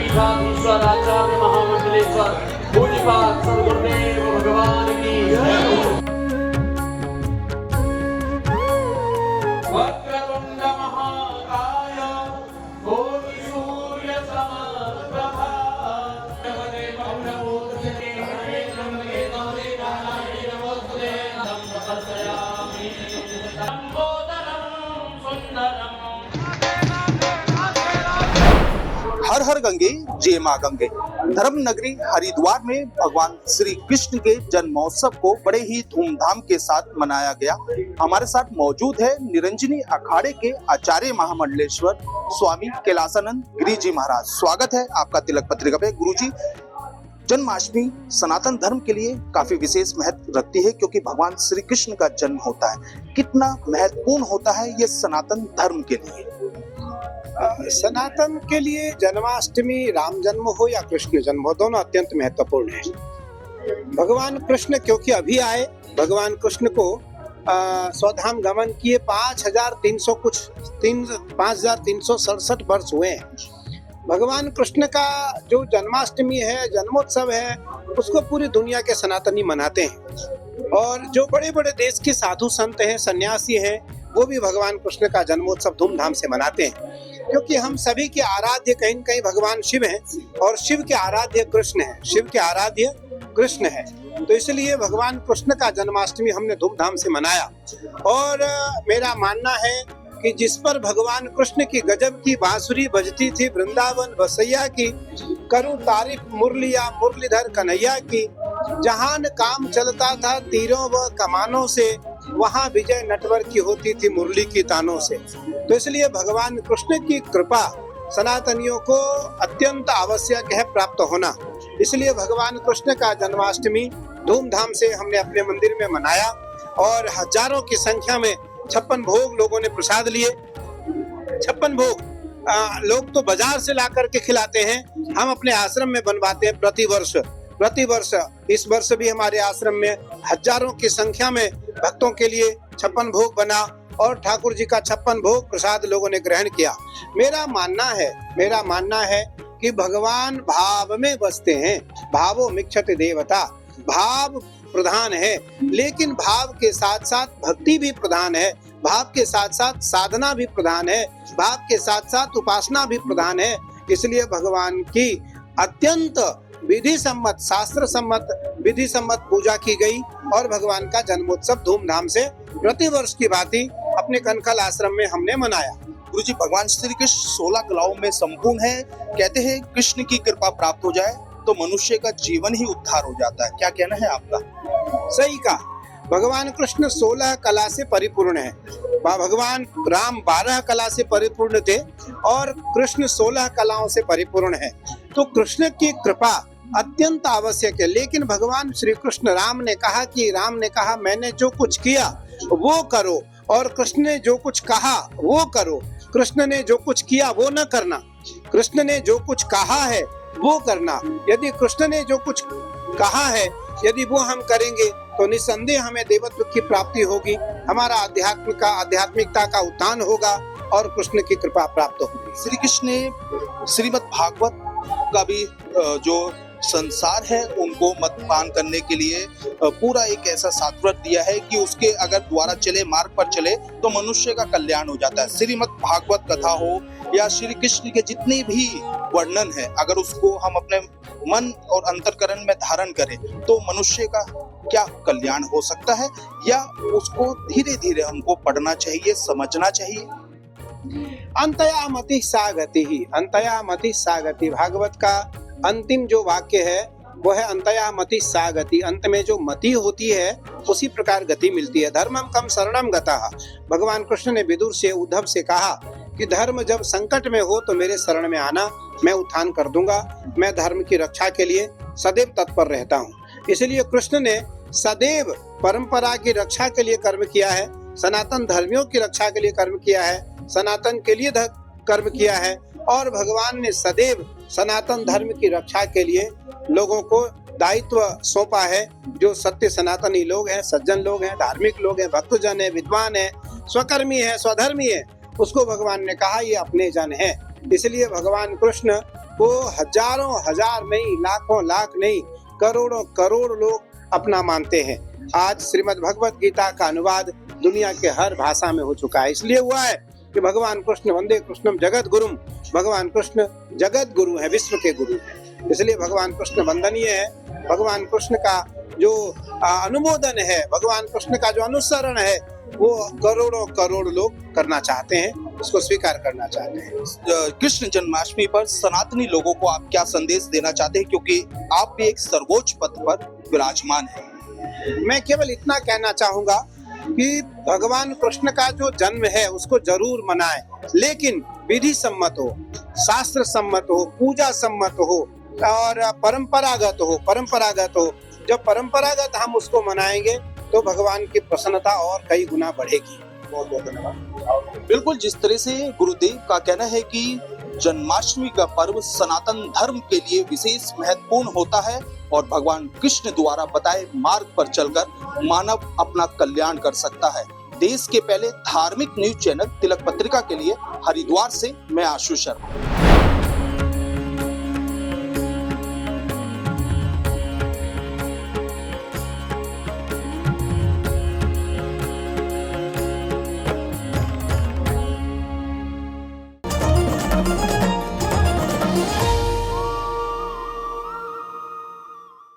पीठाधीश्वर आचार्य महामंडलेश्वर पूज्यपाद सद्गुरुदेव भगवान की जय। वक्रतुंड महाकाय कोटि सूर्य समप्रभा नमस्ते नमोस्तुते नमस्ते नारायण नमोस्तुते नमस्कारयामि लंबोदरं सुंदरं। हर हर गंगे जय मां गंगे। धर्म नगरी हरिद्वार में भगवान श्री कृष्ण के जन्म महोत्सव को बड़े ही धूमधाम के साथ मनाया गया। हमारे साथ मौजूद है निरंजनी अखाड़े के आचार्य महामंडलेश्वर स्वामी कैलासानंद गिरी जी महाराज। स्वागत है आपका तिलक पत्रिका पे। गुरु जी, जन्माष्टमी सनातन धर्म के लिए काफी विशेष महत्व रखती है क्योंकि भगवान श्री कृष्ण का जन्म होता है। कितना महत्वपूर्ण होता है ये सनातन धर्म के लिए? सनातन के लिए जन्माष्टमी राम जन्म हो या कृष्ण जन्म हो, दोनों अत्यंत महत्वपूर्ण है। भगवान कृष्ण क्योंकि अभी आए, भगवान कृष्ण को स्वधाम गमन किए 5367 वर्ष हुए हैं। भगवान कृष्ण का जो जन्माष्टमी है, जन्मोत्सव है, उसको पूरी दुनिया के सनातनी मनाते हैं। और जो बड़े बड़े देश के साधु संत हैं, सन्यासी हैं, वो भी भगवान कृष्ण का जन्मोत्सव धूमधाम से मनाते हैं क्योंकि हम सभी के आराध्य कहीं न कहीं भगवान शिव हैं और शिव के आराध्य कृष्ण हैं, शिव के आराध्य कृष्ण है। तो इसलिए भगवान कृष्ण का जन्माष्टमी हमने धूमधाम से मनाया। और मेरा मानना है कि जिस पर भगवान कृष्ण की गजब की बांसुरी बजती थी, वृंदावन बसैया की, करूं तारीफ मुरलिया मुरलीधर कन्हैया की, जहान काम चलता था तीरों व कमानों से, वहाँ विजय नटवर की होती थी मुरली की तानों से। तो इसलिए भगवान कृष्ण की कृपा सनातनियों को अत्यंत आवश्यक है प्राप्त होना। इसलिए भगवान कृष्ण का जन्माष्टमी धूमधाम से हमने अपने मंदिर में मनाया और हजारों की संख्या में 56 भोग लोगों ने प्रसाद लिए। 56 भोग लोग तो बाजार से ला करके खिलाते हैं, हम अपने आश्रम में बनवाते हैं प्रति वर्ष। इस वर्ष भी हमारे आश्रम में हजारों की संख्या में भक्तों के लिए 56 भोग बना और ठाकुर जी का 56 भोग प्रसाद लोगों ने ग्रहण किया। मेरा मानना है कि भगवान भाव में बसते हैं। भावो मिक्षते देवता, भाव प्रधान है, लेकिन भाव के साथ साथ भक्ति भी प्रधान है, भाव के साथ साथ साधना भी प्रधान है, भाव के साथ साथ उपासना भी प्रधान है। इसलिए भगवान की अत्यंत विधि सम्मत, शास्त्र सम्मत, विधि सम्मत पूजा की गई और भगवान का जन्मोत्सव धूमधाम से प्रतिवर्ष की भांति अपने कनखल आश्रम में हमने मनाया। गुरु जी, भगवान श्री कृष्ण 16 कलाओं में संपूर्ण है। कहते हैं कृष्ण की कृपा प्राप्त हो जाए तो मनुष्य का जीवन ही उद्धार हो जाता है। क्या कहना है आपका? सही कहा। भगवान कृष्ण 16 कला से परिपूर्ण है। भगवान राम 12 कला से परिपूर्ण थे और कृष्ण 16 कलाओं से परिपूर्ण है। तो कृष्ण की कृपा अत्यंत आवश्यक है। लेकिन भगवान श्री कृष्ण राम ने कहा मैंने जो कुछ किया वो करो, और कृष्ण ने जो कुछ कहा वो करो। कृष्ण ने जो कुछ किया वो न करना, कृष्ण ने जो कुछ कहा है वो करना। यदि कृष्ण ने जो कुछ कहा है, यदि वो हम करेंगे तो निस्संदेह हमें देवत्व की प्राप्ति होगी, हमारा आध्यात्मिकता का उत्थान होगा और कृष्ण की कृपा प्राप्त होगी। श्री कृष्ण ने श्रीमद् भागवत का भी जो संसार है उनको मत पान करने के लिए पूरा एक ऐसा शास्त्र दिया है कि उसके अगर द्वारा चले, मार्ग पर चले तो मनुष्य का कल्याण हो जाता है। श्रीमद् भागवत कथा हो या श्री कृष्ण के जितने भी वर्णन है, अगर उसको हम अपने मन और अंतर्करण में धारण करें तो मनुष्य का क्या कल्याण हो सकता है, या उसको धीरे धीरे हमको पढ़ना चाहिए, समझना चाहिए। अंतया मति सा गति, भागवत का अंतिम जो वाक्य है वो है अंतया मति सा गति। अंत में जो मति होती है उसी प्रकार गति मिलती है। धर्मम कम शरणम गतः। भगवान कृष्ण ने विदुर से, उद्धव से कहा कि धर्म जब संकट में हो तो मेरे शरण में आना, मैं उत्थान कर दूंगा। मैं धर्म की रक्षा के लिए सदैव तत्पर रहता हूँ। इसलिए कृष्ण ने सदैव परंपरा की रक्षा के लिए कर्म किया है, सनातन धर्मियों की रक्षा के लिए कर्म किया है, सनातन के लिए कर्म किया है। और भगवान ने सदैव सनातन धर्म की रक्षा के लिए लोगों को दायित्व सौंपा है। जो सत्य सनातनी लोग हैं, सज्जन लोग हैं, धार्मिक लोग हैं, भक्तजन है, विद्वान है, स्वकर्मी है, स्वधर्मी है, उसको भगवान ने कहा ये अपने जन है। इसलिए भगवान कृष्ण को हजारों हजार नहीं, लाखों लाख नहीं, करोड़ों करोड़ लोग अपना मानते हैं। आज श्रीमद् भगवत गीता का अनुवाद दुनिया के हर भाषा में हो चुका है। इसलिए हुआ है कि भगवान कृष्ण वंदे कृष्णम जगत गुरुम, भगवान कृष्ण जगत गुरु है, विश्व के गुरु है। इसलिए भगवान कृष्ण वंदनीय है। भगवान कृष्ण का जो अनुमोदन है, भगवान कृष्ण का जो अनुसरण है, वो करोड़ों करोड़ लोग करना चाहते हैं, उसको स्वीकार करना चाहते हैं। कृष्ण जन्माष्टमी पर सनातनी लोगों को आप क्या संदेश देना चाहते हैं, क्योंकि आप भी एक सर्वोच्च पद पर विराजमान हैं? मैं केवल इतना कहना चाहूंगा कि भगवान कृष्ण का जो जन्म है उसको जरूर मनाएं, लेकिन विधि सम्मत हो, शास्त्र सम्मत हो, पूजा सम्मत हो और परंपरागत हो। जब परंपरागत हम उसको मनाएंगे तो भगवान की प्रसन्नता और कई गुना बढ़ेगी। बहुत बहुत धन्यवाद। बिल्कुल, जिस तरह से गुरुदेव का कहना है कि जन्माष्टमी का पर्व सनातन धर्म के लिए विशेष महत्वपूर्ण होता है और भगवान कृष्ण द्वारा बताए मार्ग पर चलकर मानव अपना कल्याण कर सकता है। देश के पहले धार्मिक न्यूज चैनल तिलक पत्रिका के लिए हरिद्वार से मैं आशु शर्मा।